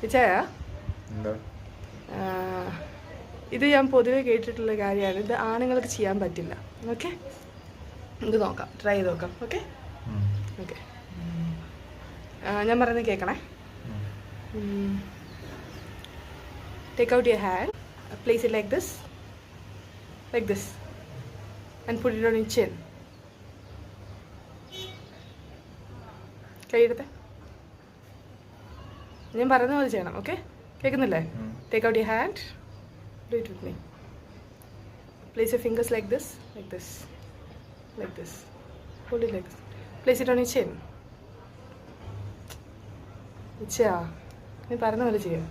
ഇച്ചായ ഇത് ഞാൻ പൊതുവെ കേട്ടിട്ടുള്ള കാര്യമാണ്. ഇത് ആണുങ്ങൾക്ക് ചെയ്യാൻ പറ്റില്ല. ഓക്കെ, ഇത് നോക്കാം, ട്രൈ ചെയ്ത് നോക്കാം. ഓക്കെ ഓക്കെ, ഞാൻ പറയുന്നത് കേൾക്കണേ. Take out your hand, place it like this, and put it on your chin. കൈയെടുത്തേ, ഞാൻ പറയുന്ന പോലെ ചെയ്യണം. ഓക്കെ, കേൾക്കുന്നില്ലേ? Take out your hand, do it with me. Place your fingers like this, hold it like this. Place it on your chin. ഇച്ചാ, നീ പറയുന്ന പോലെ ചെയ്യാം.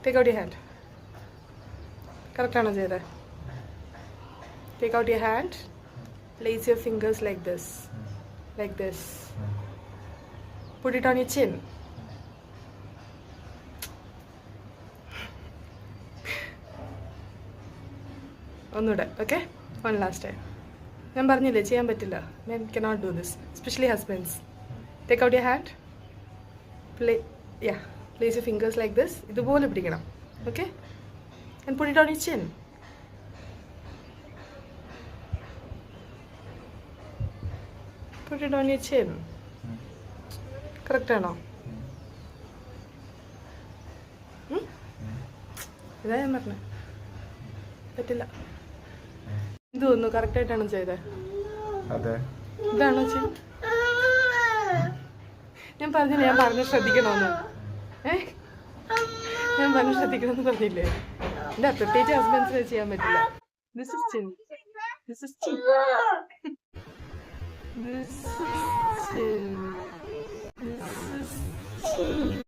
Take out your hand. കറക്റ്റാണോ ചെയ്തത്? Take out your hand, place your fingers like this, put it on your chin. ഒന്നുകൂടെ. Okay, one last time. ഞാൻ പറഞ്ഞില്ലേ ചെയ്യാൻ പറ്റില്ല. Men cannot do this, especially husbands. Take out your hand, place your fingers like this, ഇതുപോലെ പിടിക്കണം. Okay, and put it on your chin. Put it on your chin. Correct ആണോ? ഇതാ ഞാൻ പറഞ്ഞത്. പറ്റില്ല. ഇത് തോന്നുന്നു കറക്റ്റായിട്ടാണോ ചെയ്തത്? ഇതാണോ ചിൻ? ഞാൻ പറഞ്ഞില്ലേ, ഞാൻ പറഞ്ഞ് ശ്രദ്ധിക്കണമെന്ന്. ഞാൻ പറഞ്ഞ് ശ്രദ്ധിക്കണമെന്ന് പറഞ്ഞില്ലേ? എന്താ പ്രത്യേകിച്ച് ഹസ്ബൻഡ്സിന് ചെയ്യാൻ പറ്റില്ല. This is chin. This is chin. This is chin. This is chin.